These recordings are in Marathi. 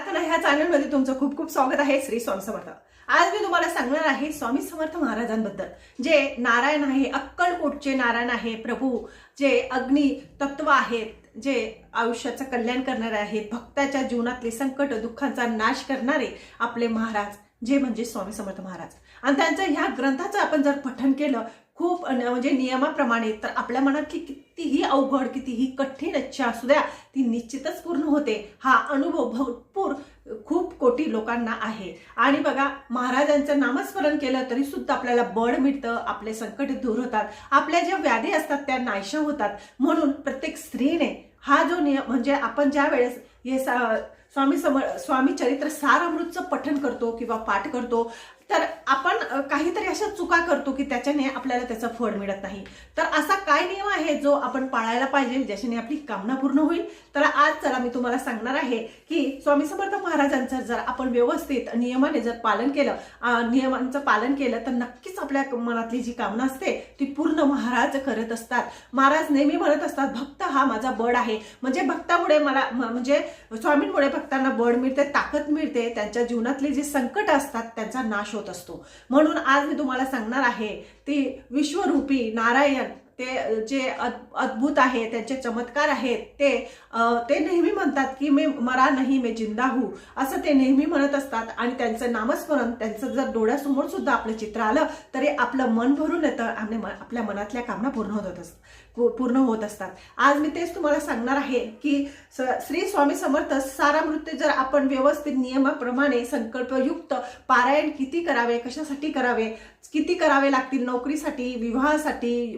प्रार्थना ह्या चॅनलमध्ये तुमचं खूप खूप स्वागत आहे. श्री स्वामी समर्थ. आज मी तुम्हाला सांगणार आहे स्वामी समर्थ महाराजांबद्दल, जे नारायण आहे, अक्कलकोटचे नारायण आहे प्रभू, जे अग्नी तत्व आहेत, जे आयुष्याचं कल्याण करणारे आहेत, भक्ताच्या जीवनातले संकट दुःखांचा नाश करणारे आपले महाराज, जे म्हणजे स्वामी समर्थ महाराज. आणि त्यांच्या ह्या ग्रंथाचं आपण जर पठण केलं खूप म्हणजे नियमाप्रमाणे, तर आपल्या मनातली कितीही अवघड कितीही कठीण इच्छा असू द्या ती निश्चितच पूर्ण होते. हा अनुभव भरपूर खूप कोटी लोकांना आहे. आणि बघा, महाराजांचं नामस्मरण केलं तरी सुद्धा आपल्याला बळ मिळतं, आपले संकट दूर होतात, आपल्या ज्या व्याधी असतात त्या नाहीशा होतात. म्हणून प्रत्येक स्त्रीने हा जो नियम, म्हणजे आपण ज्या वेळेस हे स्वामी चरित्र सारामृतचं पठण करतो किंवा पाठ करतो, तर आपण काहीतरी अशा चुका करतो की त्याच्याने आपल्याला त्याचं फळ मिळत नाही. तर असा काय नियम आहे जो आपण पाळायला पाहिजे, ज्याच्याने आपली कामना पूर्ण होईल? तर आज चला मी तुम्हाला सांगणार आहे की स्वामी समर्थ महाराजांचं जर आपण व्यवस्थित नियमाने जर पालन केलं, नियमांचं पालन केलं, तर नक्कीच आपल्या मनातली जी कामना असते ती पूर्ण महाराज करत असतात. महाराज नेहमी म्हणत असतात, भक्त हा माझा बळ आहे. म्हणजे भक्तामुळे मला, म्हणजे स्वामींमुळे भक्तांना बळ मिळते, ताकद मिळते, त्यांच्या जीवनातले जे संकट असतात त्यांचा नाश होत असतो. म्हणून आज मी तुम्हाला सांगणार आहे ती विश्वरूपी नारायण, ते जे अद्भुत आहे, त्यांचे चमत्कार आहेत, ते नेहमी म्हणतात की मी मरा नाही मैं जिंदा हूं, असं ते नेहमी म्हणत असतात. आणि त्यांचं नामस्मरण, त्यांचं जर डोळ्यासमोर सुद्धा आपलं चित्र आलं तरी आपलं मन भरून येतं आणि आपल्या मनातल्या कामना पूर्ण होत असतात. आज मी तेच तुम्हाला सांगणार आहे की श्री स्वामी समर्थ सारामृत जर आपण व्यवस्थित नियमाप्रमाणे संकल्पयुक्त पारायण किती करावे, कशासाठी करावे, किती करावे लागतील, नोकरीसाठी, विवाहासाठी,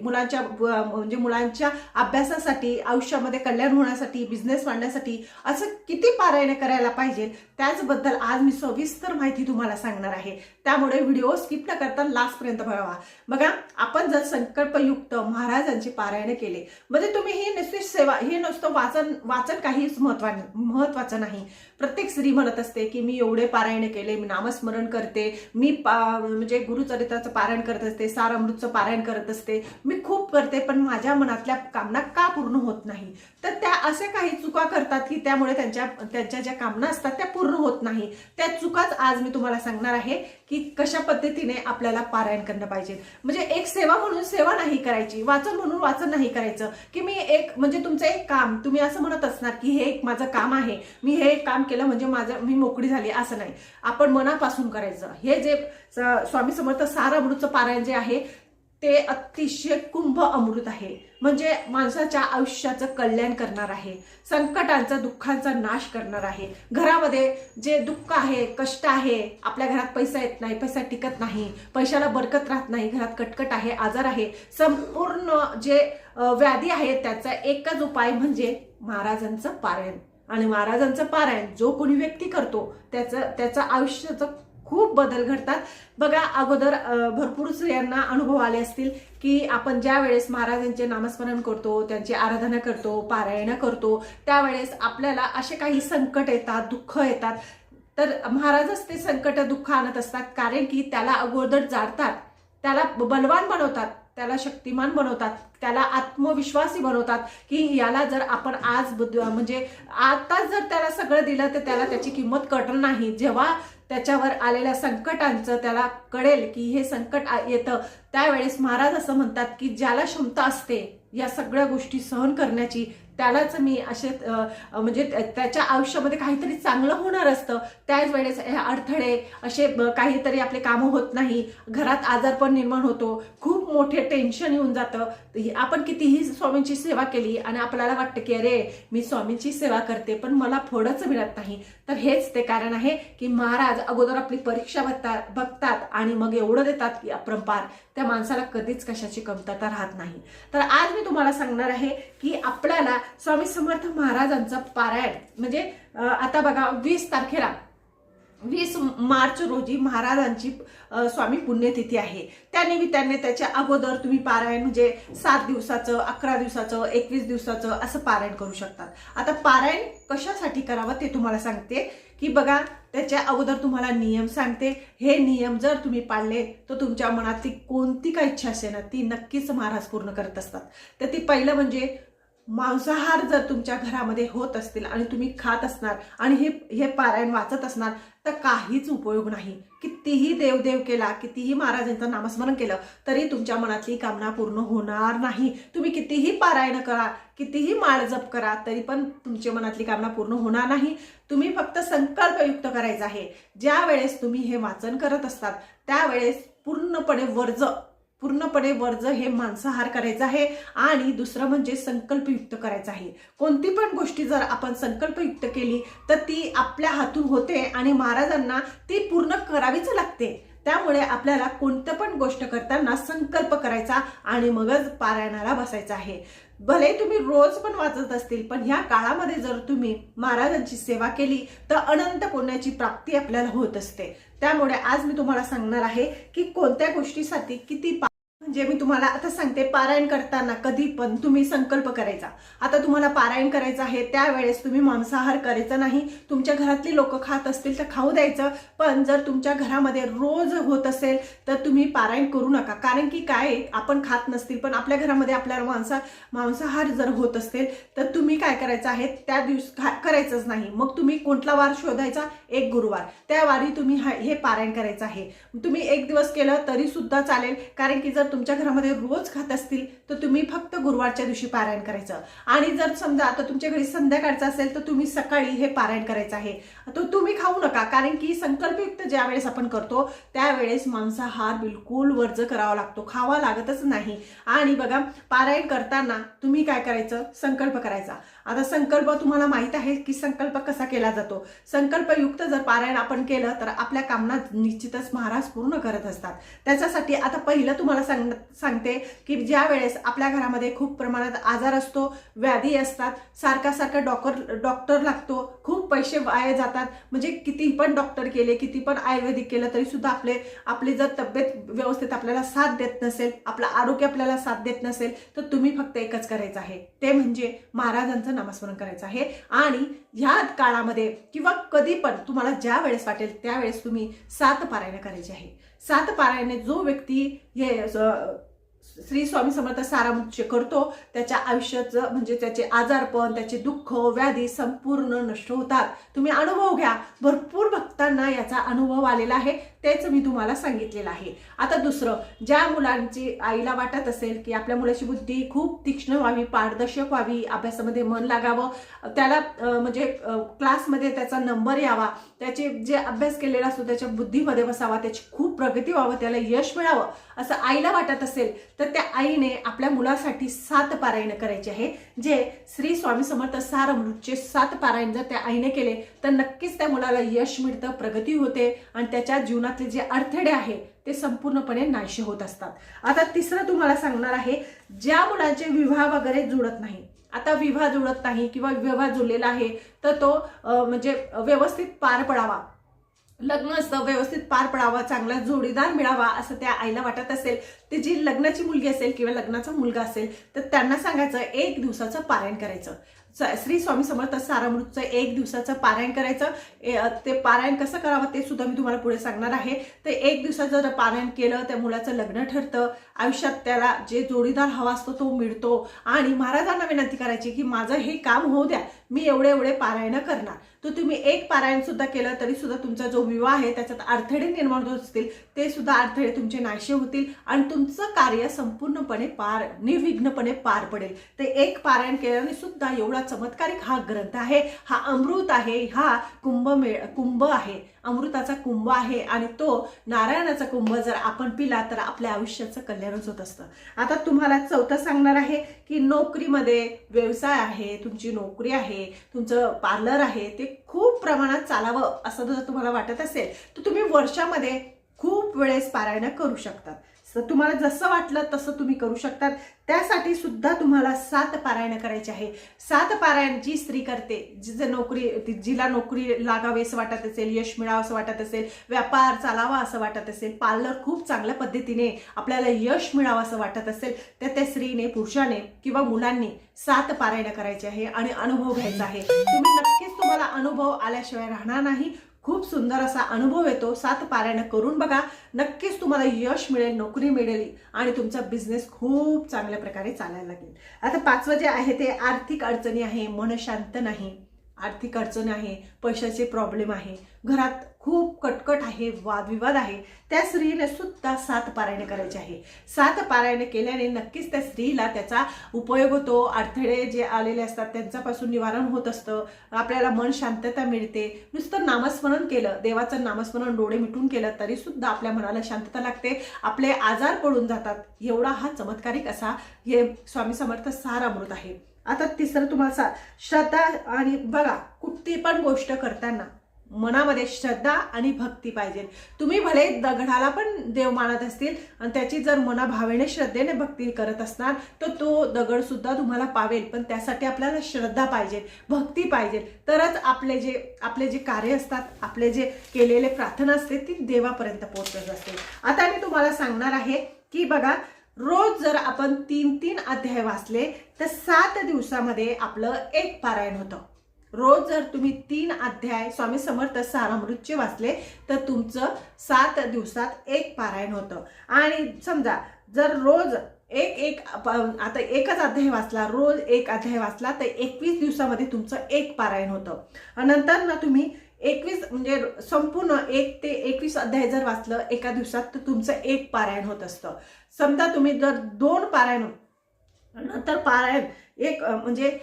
मुलांच्या अभ्यासासाठी, आयुष्यामध्ये कल्याण होण्यासाठी, बिझनेस वाढण्यासाठी, असं किती पारायण करायला पाहिजे, त्याचबद्दल आज मी सविस्तर माहिती तुम्हाला सांगणार आहे. त्यामुळे व्हिडिओ स्किप न करता लास्ट पर्यंत बघा. बघा, आपण जर संकल्पयुक्त महाराजांचे पारायण केले, म्हणजे तुम्ही ही नुसती सेवा, हे नुसतं वाचन काहीच महत्वाचं नाही. प्रत्येक स्त्री म्हणत असते की मी एवढे पारायण केले, मी नामस्मरण करते, मी म्हणजे गुरुचरित्राचं पारायण करत असते, सारामृतचं पारायण करत असते, मी खूप करते, पण माझ्या मनातल्या कामना का पूर्ण होत नाही? तर त्या असे काही चुका करतात की त्यामुळे त्यांच्या ज्या कामना असतात त्या पूर्ण होत नाही. त्या चुकाच आज मी तुम्हाला सांगणार आहे की कशा पद्धतीने आपल्याला पारायण करणं पाहिजे. म्हणजे एक सेवा म्हणून सेवा नाही करायची, वाचन म्हणून वाचन नाही करायचं की मी एक, म्हणजे तुमचं एक काम, तुम्ही असं म्हणत असणार की हे एक माझं काम आहे, मी हे एक काम केलं म्हणजे मी मोकळी झाली, असं नाही. आपण मनापासून करायचं. हे जे स्वामी समर्थ सारामृतचं पारायण जे आहे ते अतिशय कुंभ अमृत आहे. म्हणजे माणसाच्या आयुष्याचं कल्याण करणार आहे, संकटांचा दुःखांचा नाश करणार आहे. घरामध्ये जे दुःख आहे, कष्ट आहे, आपल्या घरात पैसा येत नाही, पैसा टिकत नाही, पैशाला बरकत राहत नाही, घरात कटकट आहे, आजार आहे, संपूर्ण जे व्याधी आहे, त्याचा एकच उपाय म्हणजे महाराजांचं पारायण. आणि महाराजांचं पारायण जो कोणी व्यक्ती करतो त्याचं आयुष्याचं खूप बदल घडतात. बघा, अगोदर भरपूर स्त्रियांना अनुभव आले असतील की आपण ज्या वेळेस महाराजांचे नामस्मरण करतो, त्यांची आराधना करतो, पारायण करतो, त्यावेळेस आपल्याला असे काही संकट येतात, दुःख येतात, तर महाराजच ते संकट दुःख आणत असतात. कारण की त्याला अगोदर जाणतात, त्याला बलवान बनवतात, त्याला शक्तिमान बनवतात, त्याला आत्मविश्वासी बनवतात की याला जर आपण आज म्हणजे आताच जर त्याला सगळं दिलं तर त्याला त्याची किंमत कळणार नाही. जेव्हा त्याच्यावर आलेल्या संकटांचं त्याला कळेल की हे संकट येतं, त्यावेळेस महाराज असं म्हणतात की ज्याला क्षमता असते या सगळ्या गोष्टी सहन करण्याची, त्यालाच मी असे म्हणजे त्याच्या आयुष्यामध्ये काहीतरी चांगलं होणार असतं. त्याच वेळेस हे अडथळे, असे काहीतरी आपले कामं होत नाही, घरात आजारपण निर्माण होतो, खूप मोठे टेन्शन येऊन जातं. आपण कितीही स्वामींची सेवा केली आणि आपल्याला वाटतं की अरे मी स्वामींची सेवा करते पण मला फळच मिळत नाही, तर हेच ते कारण आहे की महाराज अगोदर आपली परीक्षा बघतात आणि मग एवढं देतात की अपरंपार, त्या माणसाला कधीच कशाची कमतरता राहत नाही. तर आज मी तुम्हाला सांगणार आहे की आपल्याला स्वामी समर्थ महाराजांचं पारायण, म्हणजे आता बघा 20 मार्च रोजी महाराजांची स्वामी पुण्यतिथी आहे. त्या निमित्ताने त्याच्या अगोदर तुम्ही पारायण, म्हणजे 7 दिवसाचं, 11 दिवसाचं, 21 दिवसाचं असं पारायण करू शकतात. आता पारायण कशासाठी करावं ते तुम्हाला सांगते की बघा, त्याच्या अगोदर तुम्हाला नियम सांगते. हे नियम जर तुम्ही पाळले तर तुमच्या मनातली कोणती काही इच्छा असेल ना ती नक्कीच महाराज पूर्ण करत असतात. तर ती पहिलं म्हणजे मांसाहार जर तुमच्या घरामध्ये होत असतील आणि तुम्ही खात असणार आणि हे पारायण वाचत असणार तर काहीच उपयोग नाही. कितीही देवदेव केला, कितीही महाराजांचं नामस्मरण केलं तरी तुमच्या मनातली कामना पूर्ण होणार नाही. तुम्ही कितीही पारायण करा, कितीही माळ जप करा तरी पण तुमच्या मनातली कामना पूर्ण होणार नाही. तुम्ही फक्त संकल्पयुक्त करायचं आहे. ज्या वेळेस तुम्ही हे वाचन करत असतात त्यावेळेस पूर्णपणे वर्ज हे मांसाहार करायचं आहे. आणि दुसरं म्हणजे संकल्पयुक्त करायचं आहे. कोणती पण गोष्टी जर आपण संकल्पयुक्त केली तर ती आपल्या हातून होते आणि महाराजांना ती पूर्ण करावीच लागते. त्यामुळे आपल्याला कोणतं पण गोष्ट करताना संकल्प करायचा आणि मगच पारायणाला बसायचं आहे. भले तुम्ही रोज पण वाचत असतील पण ह्या काळामध्ये जर तुम्ही महाराजांची सेवा केली तर अनंत पुण्याची प्राप्ती आपल्याला होत असते. त्यामुळे आज मी तुम्हाला सांगणार आहे की कोणत्या गोष्टीसाठी किती म्हणजे मी तुम्हाला आता सांगते. पारायण करताना कधी पण तुम्ही संकल्प करायचा. आता तुम्हाला पारायण करायचं आहे त्यावेळेस तुम्ही मांसाहार करायचा नाही. तुमच्या घरातली लोक खात असतील तर खाऊ द्यायचं. पण जर तुमच्या घरामध्ये रोज होत असेल तर तुम्ही पारायण करू नका. कारण की काय, आपण खात नसतील पण आपल्या घरामध्ये आपल्याला मांसाहार जर होत असेल तर तुम्ही काय करायचं आहे त्या दिवशी करायचंच नाही. मग तुम्ही कोणता वार शोधायचा, एक गुरुवार, त्या वारी तुम्ही हे पारायण करायचं आहे. तुम्ही एक दिवस केलं तरी सुद्धा चालेल. कारण की जर तुमच्या घरामध्ये रोज खात असतील तर तुम्ही फक्त गुरुवारच्या दिवशी पारायण करायचं. आणि जर समजा आता तुमच्या घरी संध्याकाळचं असेल तर तुम्ही सकाळी हे पारायण करायचं आहे. तो तुम्ही खाऊ नका. कारण की संकल्पयुक्त ज्या वेळेस आपण करतो त्यावेळेस मांसाहार बिलकुल वर्ज करावा लागतो, खावा लागतच नाही. आणि बघा, पारायण करताना तुम्ही काय करायचं, संकल्प करायचा. आता संकल्प तुम्हाला माहित आहे की संकल्प कसा केला जातो. संकल्पयुक्त जर पारायण आपण केलं तर आपल्या कामना निश्चितच महाराज पूर्ण करत असतात. त्याच्यासाठी आता पहिलं तुम्हाला सांगते की ज्या वेळेस आपल्या घरामध्ये खूप प्रमाणात आजार असतो, व्याधी असतात, सारखा डॉक्टर लागतो, खूप पैसे वाया जातात. म्हणजे किती पण डॉक्टर केले, किती पण आयुर्वेदिक केलं तरी सुद्धा आपली जर तब्येत व्यवस्थित आपल्याला साथ देत नसेल, आपलं आरोग्य आपल्याला साथ देत नसेल तर तुम्ही फक्त एकच करायचं आहे, ते म्हणजे महाराजांचं नामस्मरण करायचं आहे. आणि ह्या काळामध्ये किंवा कधी पण तुम्हाला ज्या वेळेस वाटेल त्यावेळेस तुम्ही 7 पारायण करायचे आहे. 7 पारायणे जो व्यक्ती हे श्री स्वामी समर्थ सारामृतचे करतो त्याच्या आयुष्याचं म्हणजे त्याचे आजारपण, त्याचे दुःख, व्याधी संपूर्ण नष्ट होतात. तुम्ही अनुभव घ्या. भरपूर भक्तांना याचा अनुभव आलेला आहे, तेच मी तुम्हाला सांगितलेलं आहे. आता दुसरं, ज्या मुलांची आईला वाटत असेल की आपल्या मुलाची बुद्धी खूप तीक्ष्ण व्हावी, पारदर्शक व्हावी, अभ्यासामध्ये मन लागावं, त्याला म्हणजे क्लासमध्ये त्याचा नंबर यावा, त्याचे जे अभ्यास केलेला असतो त्याच्या बुद्धीमध्ये बसावा, त्याची खूप प्रगती व्हावं, त्याला यश मिळावं असं आईला वाटत असेल तर त्या आईने आपल्या मुलासाठी 7 पारायण करायचे आहे. जे श्री स्वामी समर्थ सारामृतचे 7 पारायण जर त्या आईने केले तर नक्कीच त्या मुलाला यश मिळतं, प्रगती होते आणि त्याच्या जीवनातले जे अडथळे आहे ते संपूर्णपणे नाहीसे होत असतात. आता तिसरं तुम्हाला सांगणार आहे, ज्या मुलांचे विवाह वगैरे जुळत नाही. आता विवाह जुळत नाही किंवा विवाह जुळलेला आहे तर तो म्हणजे व्यवस्थित पार पडावा, लग्न असतं व्यवस्थित पार पडावा, चांगला जोडीदार मिळावा असं त्या आईला वाटत असेल, ते जी लग्नाची मुलगी असेल किंवा लग्नाचा मुलगा असेल तर त्यांना सांगायचं 1 दिवसाचं पारायण करायचं. श्री स्वामी समर्थ सारामृतचं 1 दिवसाचं पारायण करायचं. ते पारायण कसं करावं ते सुद्धा मी तुम्हाला पुढे सांगणार आहे. तर 1 दिवसाचं जर पारायण केलं त्या मुलाचं लग्न ठरतं, आयुष्यात त्याला जे जोडीदार हवा असतो तो मिळतो. आणि महाराजांना विनंती करायची की माझं हे काम होऊ द्या, मी एवढे पारायण करणार. तर तुम्ही 1 पारायण सुद्धा केलं तरी सुद्धा तुमचा जो विवाह आहे त्याच्यात अडथळे निर्माण होत असतील ते सुद्धा अडथळे तुमचे नाहीसे होतील आणि तुमचं कार्य संपूर्णपणे निर्विघ्नपणे पार पडेल. ते 1 पारायण केल्याने सुद्धा एवढा चमत्कारिक हा ग्रंथ आहे, हा अमृत आहे, हा कुंभ आहे, अमृताचा कुंभ आहे. आणि तो नारायणाचा कुंभ जर आपण पिला तर आपल्या आयुष्याचं कल्याणच होत असतं. आता तुम्हाला चौथं सांगणार आहे की नोकरीमध्ये व्यवसाय आहे, तुमची नोकरी आहे, तुमचं पार्लर आहे, ते खूप प्रमाणात चालावं असं जर तुम्हाला वाटत असेल तर तुम्ही वर्षामध्ये खूप वेळेस पारायण करू शकतात. तुम्हाला जसं वाटलं तसं तुम्ही करू शकतात. त्यासाठी सुद्धा तुम्हाला 7 पारायण करायचे आहे. 7 पारायण जी स्त्री करते, जिला नोकरी लागावी असं वाटत असेल, यश मिळावं असं वाटत असेल, व्यापार चालावा असं वाटत असेल, पार्लर खूप चांगल्या पद्धतीने आपल्याला यश मिळावं असं वाटत असेल तर त्या स्त्रीने, पुरुषाने किंवा मुलांनी 7 पारायण करायचे आहे आणि अनुभव घ्यायचा आहे. तुम्हाला अनुभव आल्याशिवाय राहणार नाही. खूप सुंदर असा अनुभव येतो. 7 पारायण करून बघा, नक्कीच तुम्हाला यश मिळेल, नोकरी मिळेल आणि तुमचा बिझनेस खूप चांगल्या प्रकारे चालायला लागेल. आता 5वं जे आहे ते आर्थिक अडचणी आहे, मन शांत नाही, आर्थिक अडचण आहे, पैशाचे प्रॉब्लेम आहे, घरात खूप कटकट आहे, वादविवाद आहे, त्या स्त्रीने सुद्धा 7 पारायण करायचे आहे. 7 पारायण केल्याने नक्कीच त्या स्त्रीला त्याचा उपयोग होतो. अडथळे जे आलेले असतात त्यांच्यापासून निवारण होत असतं, आपल्याला मन शांतता मिळते. नुसतं नामस्मरण केलं, देवाचं नामस्मरण डोळे मिटून केलं तरी सुद्धा आपल्या मनाला शांतता लागते, आपले आजार पडून जातात. एवढा हा चमत्कारिक असा हे स्वामी समर्थ सारामृत आहे. आता तिसरं तुम्हाला श्रद्धा. आणि बघा, कुठली पण गोष्ट करताना मनामध्ये श्रद्धा आणि भक्ती पाहिजे. तुम्ही भले दगडाला पण देव मानत असतील आणि त्याची जर मनाभावेने श्रद्धेने भक्ती करत असणार तर तो दगड सुद्धा तुम्हाला पावेल, पण त्यासाठी आपल्याला श्रद्धा पाहिजे, भक्ती पाहिजे, तरच आपले जे कार्य असतात, आपले जे केलेले प्रार्थना असते ती देवापर्यंत पोहोचत असते. आता मी तुम्हाला सांगणार आहे की बघा, रोज जर आपण 3-3 अध्याय वाचले तर 7 दिवसामध्ये आपलं 1 पारायण होतं. रोज जर तुम्ही 3 अध्याय स्वामी समर्थ सारामृतचे वाचले तर तुमचं 7 दिवसात 1 पारायण होतं. आणि समजा जर रोज आता एकच अध्याय वाचला, रोज 1 अध्याय वाचला तर 21 दिवसामध्ये तुमचं 1 पारायण होतं. आणि नंतर ना तुम्ही 21 म्हणजे संपूर्ण 1 ते 21 अध्याय जर वाचलं एका दिवसात तर तुमचं 1 पारायण होत असतं. समजा तुम्ही जर 2 पारायण नंतर पारायण 1 म्हणजे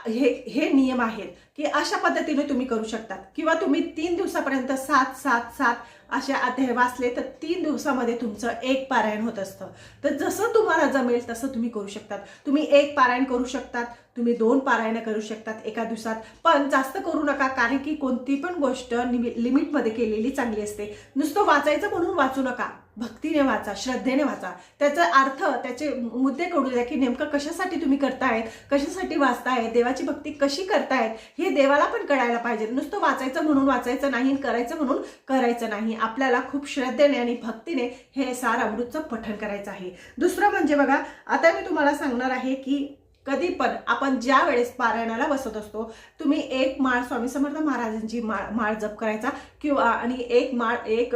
हे नियम आहेत की अशा पद्धतीने तुम्ही करू शकतात. किंवा तुम्ही 3 दिवसापर्यंत 7 अशा अध्याय वाचले तर 3 दिवसामध्ये तुमचं 1 पारायण होत असतं. तर जसं तुम्हाला जमेल तसं तुम्ही करू शकतात. तुम्ही 1 पारायण करू शकतात, तुम्ही 2 पारायण करू शकतात एका दिवसात, पण जास्त करू नका, कारण की कोणती पण गोष्ट लिमिटमध्ये केलेली चांगली असते. नुसतं वाचायचं म्हणून वाचू नका, भक्तीने वाचा, श्रद्धेने वाचा, त्याचा अर्थ, त्याचे मुद्दे कळू द्या की नेमकं कशासाठी तुम्ही करतायत, कशासाठी वाचतायत, देवाची भक्ती कशी करतायत हे देवाला पण कळायला पाहिजे. नुसतं वाचायचं म्हणून वाचायचं नाही, करायचं म्हणून करायचं नाही. आपल्याला खूप श्रद्धेने आणि भक्तीने हे सारामृतचं पठण करायचं आहे. दुसरं म्हणजे बघा, आता मी तुम्हाला सांगणार आहे की कधी पण आपण ज्या वेळेस पारायणाला बसत असतो, तुम्ही 1 माळ स्वामी समर्थ महाराजांची माळ जप करायचा किंवा आणि 1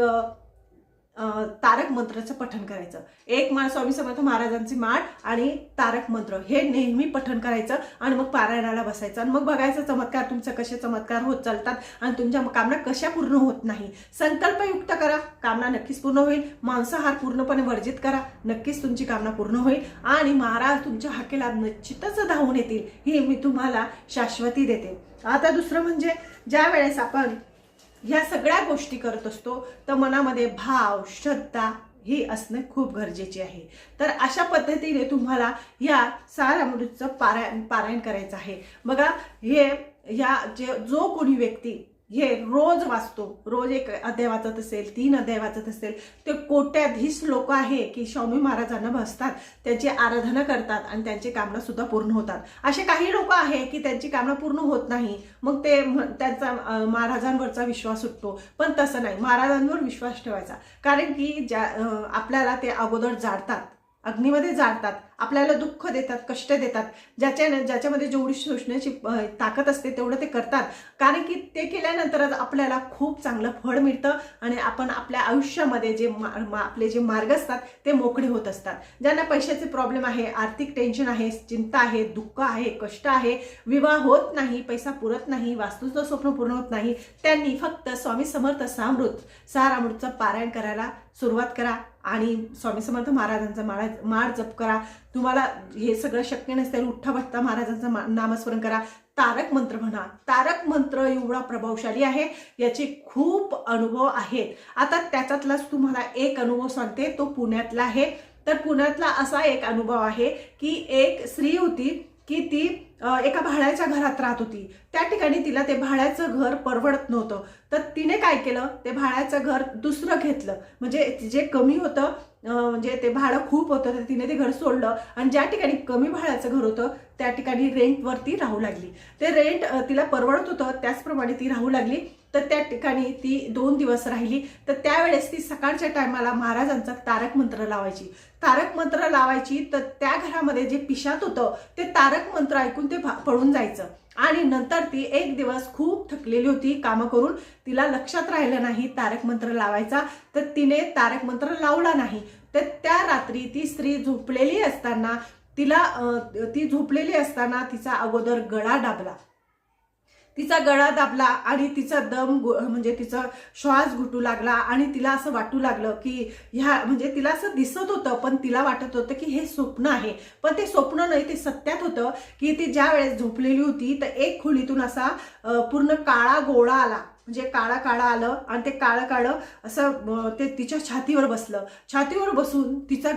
तारक मंत्राचं पठण करायचं. 1 माळ स्वामी समर्थ महाराजांची माळ आणि तारक मंत्र हे नेहमी पठण करायचं आणि मग पारायणाला बसायचं. आणि मग बघायचं चमत्कार, तुमचं कसे चमत्कार होत चालतात आणि तुमच्या कामना कशा पूर्ण होत नाही. संकल्पयुक्त करा, कामना नक्कीच पूर्ण होईल. मांसाहार पूर्णपणे वर्जित करा, नक्कीच तुमची कामना पूर्ण होईल आणि महाराज तुमच्या हाकेला निश्चितच धावून येतील, ही मी तुम्हाला शाश्वती देते. आता दुसरं म्हणजे ज्या वेळेस आपण ह्या सगळ्या गोष्टी करत असतो तर मनामध्ये भाव, श्रद्धा ही असणे खूप गरजेचे आहे. तर अशा पद्धतीने तुम्हाला या सारामृतचं पारायण करायचं आहे. बघा, जो कोणी व्यक्ती हे रोज वाचतो, रोज 1 अध्याय वाचत असेल, 3 अध्याय वाचत असेल, ते कोट्याधीश लोक आहे की स्वामी महाराजांना बसतात, त्यांची आराधना करतात आणि त्यांची कामना सुद्धा पूर्ण होतात. असे काही लोक आहे की त्यांची कामना पूर्ण होत नाही, मग त्यांचा महाराजांवरचा विश्वास सुटतो. पण तसं नाही, महाराजांवर विश्वास ठेवायचा, कारण की आपल्याला ते अगोदर जाळतात, अग्नीमध्ये जाळतात, आपल्याला दुःख देतात, कष्ट देतात. ज्याच्यामध्ये जेवढी शोषण्याची ताकद असते तेवढं ते करतात, कारण की ते केल्यानंतरच आपल्याला खूप चांगलं फळ मिळतं आणि आपण आपल्या आयुष्यामध्ये आपले जे मार्ग असतात ते मोकळे होत असतात. ज्यांना पैशाचे प्रॉब्लेम आहे, आर्थिक टेन्शन आहे, चिंता आहे, दुःख आहे, कष्ट आहे, विवाह होत नाही, पैसा पुरत नाही, वास्तूचं स्वप्न पूर्ण होत नाही, त्यांनी फक्त स्वामी समर्थ सारामृतचं पारायण करायला सुरुवात करा आणि स्वामी समर्थ महाराजांचा माळ जप करा. तुम्हाला हे सगळं शक्य नसेल, उठता बसता महाराजांचं नामस्मरण करा, तारक मंत्र म्हणा. तारक मंत्र एवढा प्रभावशाली आहे, याचे खूप अनुभव आहेत. आता त्याच्यातलाच तुम्हाला एक अनुभव सांगते, तो पुण्यातला आहे. तर पुण्यातला असा एक अनुभव आहे की एक स्त्री होती की ती एका भाड्याच्या घरात राहत होती. त्या ठिकाणी तिला ते भाड्याचं घर परवडत नव्हतं, तर तिने काय केलं, ते भाड्याचं घर दुसरं घेतलं. म्हणजे जे कमी होतं, म्हणजे ते भाडं खूप होतं, तर तिने ते घर सोडलं आणि ज्या ठिकाणी कमी भाड्याचं घर होतं त्या ठिकाणी रेंटवरती राहू लागली. ते रेंट तिला परवडत होतं, त्याचप्रमाणे ती राहू लागली. तर त्या ठिकाणी ती 2 दिवस राहिली. तर त्यावेळेस ती सकाळच्या टायमाला महाराजांचा तारक मंत्र लावायची. तर त्या घरामध्ये जे पिशाच होतं ते तारक मंत्र ऐकून ते पळून जायचं आणि नंतर ती एक दिवस खूप थकलेली होती कामं करून, तिला लक्षात राहिलं नाही तारक मंत्र लावायचा, तर तिने तारक मंत्र लावला नाही. तर त्या रात्री ती स्त्री झोपलेली असताना तिचा अगोदर गळा दाबला. तिचा गळा दाबला आणि तिचा म्हणजे तिचा श्वास घुटू लागला आणि तिला असं वाटू लागलं की म्हणजे तिला असं दिसत होतं, पण तिला वाटत होतं की हे स्वप्न आहे. पण ते स्वप्न नाही, ते सत्यात होतं की ती ज्या वेळेस झोपलेली होती तर एक खोलीतून असा पूर्ण काळा गोळा आला, म्हणजे काळा काळा आलं आणि ते काळं काळं असं ते तिच्या छातीवर बसलं. छातीवर बसून तिचा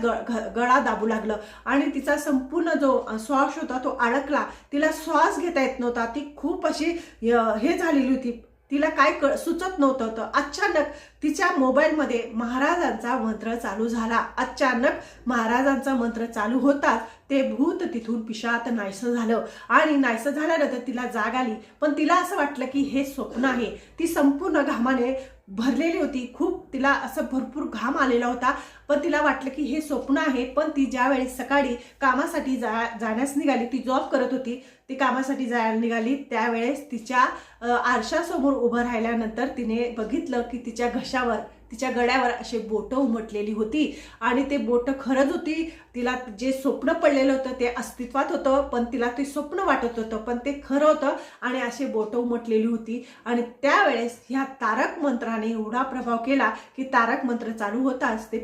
गळा दाबू लागलं आणि तिचा संपूर्ण जो श्वास होता तो अडकला. तिला श्वास घेता येत नव्हता. ती खूप अशी हे झालेली होती, तिला काय सुचत नव्हतं. तर अचानक तिच्या मोबाईलमध्ये महाराजांचा मंत्र चालू झाला. अचानक महाराजांचा मंत्र चालू होताच ते भूत तिथून पिशात नाहीसं झालं आणि नाहीसं झाल्यानंतर तिला जाग आली. पण तिला असं वाटलं की हे स्वप्न आहे. ती संपूर्ण घामाने भरलेली होती, खूप तिला असं भरपूर घाम आलेला होता, पण तिला वाटलं की हे स्वप्न आहे. पण ती ज्यावेळेस सकाळी कामासाठी जाण्यास निघाली, ती जॉब करत होती, ती कामासाठी जायला निघाली, त्यावेळेस तिच्या आरशासमोर उभं राहिल्यानंतर तिने बघितलं की तिच्या घशावर, तिच्या गळ्यावर असे बोटं उमटलेली होती आणि ते बोटं खरंच होती. तिला जे स्वप्न पडलेलं होतं ते अस्तित्वात होतं, पण तिला ते स्वप्न वाटत होतं, पण ते खरं होतं आणि असे बोटं उमटलेली होती. आणि त्यावेळेस ह्या तारक मंत्राने एवढा प्रभाव केला की तारक मंत्र चालू होताच ते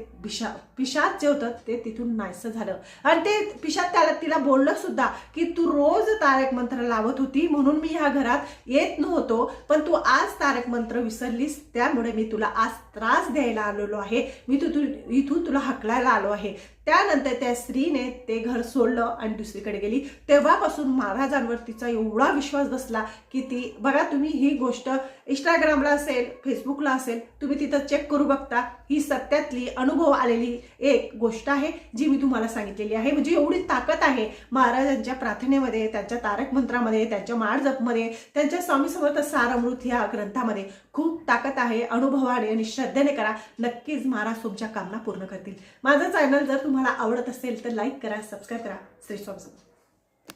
पिशाच जे होतं ते तिथून नाहीसं झालं. आणि ते पिशाच तिला बोललं सुद्धा की तू रोज तारक मंत्र लावत होती म्हणून मी ह्या घरात येत नव्हतो, पण तू आज तारक मंत्र विसरलीस, त्यामुळे मी तुला आज त्रास द्यायला आलेलो आहे, मी इथून तुला हकलायला आलो आहे. त्यानंतर त्या स्त्रीने ते घर सोडलं आणि दुसरीकडे गेली. तेव्हापासून महाराजांवर तिचा एवढा विश्वास बसला की ती, बघा तुम्ही ही गोष्ट इंस्टाग्रामला असेल, फेसबुकला असेल, तुम्ही तिथं चेक करू बघता. ही सत्यातली अनुभव आलेली एक गोष्ट आहे जी मी तुम्हाला सांगितलेली आहे. म्हणजे एवढी ताकद आहे महाराजांच्या प्रार्थनेमध्ये, त्यांच्या तारक मंत्रामध्ये, त्यांच्या माळ जपमध्ये, त्यांच्या स्वामी समर्थ सारामृत ह्या ग्रंथामध्ये खूप ताकद आहे. अनुभवाने आणि श्रद्धेने करा, नक्कीच महाराज तुमच्या कामना पूर्ण करतील. माझं चॅनल जर तुम्हाला आवडत असेल तर लाईक करा, सबस्क्राईब करा. श्री स्वामी समर्थ.